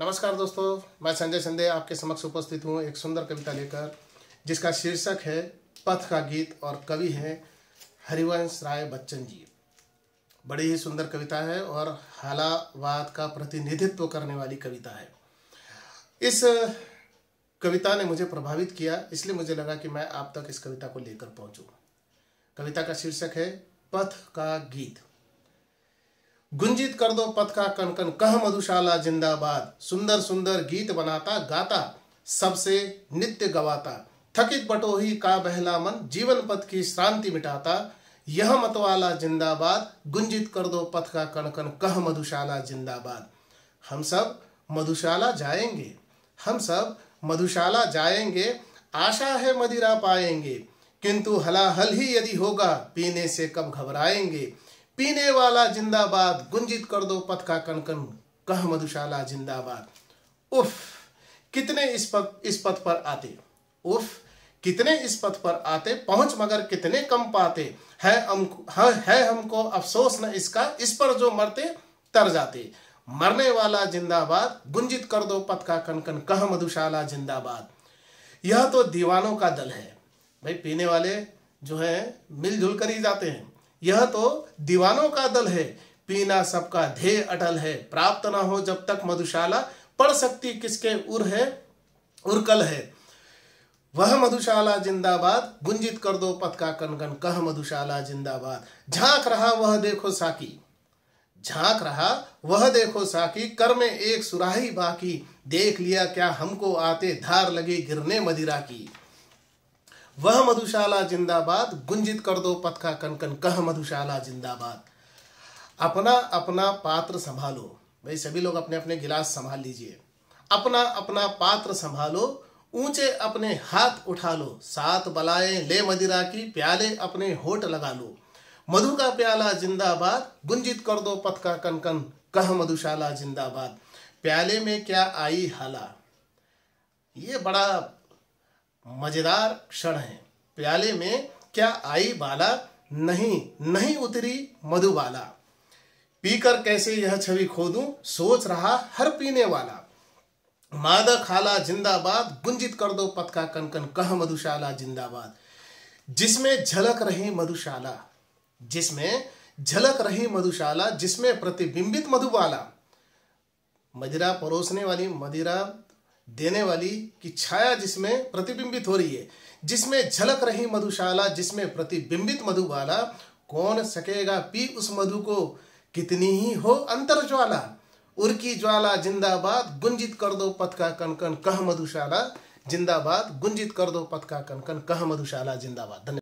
नमस्कार दोस्तों, मैं संजय संदे आपके समक्ष उपस्थित हूँ एक सुंदर कविता लेकर, जिसका शीर्षक है पथ का गीत और कवि हैं हरिवंश राय बच्चन जी। बड़ी ही सुंदर कविता है और हालावाद का प्रतिनिधित्व करने वाली कविता है। इस कविता ने मुझे प्रभावित किया, इसलिए मुझे लगा कि मैं आप तक इस कविता को लेकर पहुंचूं। कविता का शीर्षक है पथ का गीत। गुंजित कर दो पथ का कनकन, कह मधुशाला जिंदाबाद। सुंदर सुंदर गीत बनाता गाता, सबसे नित्य गवाता। थकित बटोही का बहला मन, जीवन पथ की श्रांति मिटाता। यह मतवाला जिंदाबाद, गुंजित कर दो पथ का कनकन, कह मधुशाला जिंदाबाद। हम सब मधुशाला जाएंगे, हम सब मधुशाला जाएंगे। आशा है मदिरा पाएंगे, किंतु हलाहल ही यदि होगा, पीने से कब घबराएंगे। पीने वाला जिंदाबाद, गुंजित कर दो पथ का कनकन, कह मधुशाला जिंदाबाद। उफ कितने इस पथ पर आते, उफ कितने इस पथ पर आते, पहुंच मगर कितने कम पाते। है हमको अफसोस न इसका, इस पर जो मरते तर जाते। मरने वाला जिंदाबाद, गुंजित कर दो पथ का कनकन, कह मधुशाला जिंदाबाद। यह तो दीवानों का दल है भाई, पीने वाले जो है मिलजुल कर ही जाते हैं। यह तो दीवानों का दल है, पीना सबका ध्येय अटल है। प्राप्त न हो जब तक मधुशाला, पढ़ सकती किसके उरकल है। वह मधुशाला जिंदाबाद, गुंजित कर दो पथ का कनकन, कह मधुशाला जिंदाबाद। झांक रहा वह देखो साकी, झांक रहा वह देखो साकी, कर में एक सुराही बाकी। देख लिया क्या हमको आते, धार लगी गिरने मदिरा की। वह मधुशाला जिंदाबाद, गुंजित कर दो पथ का कनकन, कह मधुशाला जिंदाबाद। अपना अपना पात्र संभालो भाई, सभी लोग अपने अपने गिलास संभाल लीजिए। अपना अपना पात्र संभालो, ऊंचे अपने हाथ उठा लो। सात बलाएं ले मदिरा की, प्याले अपने होठ लगा लो। मधु का प्याला जिंदाबाद, गुंजित कर दो पथ का कनकन, कह मधुशाला जिंदाबाद। प्याले में क्या आई हाला, ये बड़ा मजेदार क्षण है। प्याले में क्या आई बाला, नहीं उतरी मधुबाला। पीकर कैसे यह छवि खोदूं, सोच रहा हर पीने वाला। मादक हाला जिंदाबाद, गुंजित कर दो पथ का कनकन, कह मधुशाला जिंदाबाद। जिसमें झलक रही मधुशाला, जिसमें झलक रही मधुशाला, जिसमें प्रतिबिंबित मधुबाला। मदिरा परोसने वाली, मदिरा देने वाली की छाया जिसमें प्रतिबिंबित हो रही है। जिसमें झलक रही मधुशाला, जिसमें प्रतिबिंबित मधुबाला। कौन सकेगा पी उस मधु को, कितनी ही हो अंतर ज्वाला। उर्की ज्वाला जिंदाबाद, गुंजित कर दो पथ का कनकन, कह मधुशाला जिंदाबाद। गुंजित कर दो पथ का कनकन, कह मधुशाला जिंदाबाद। धन्यवाद।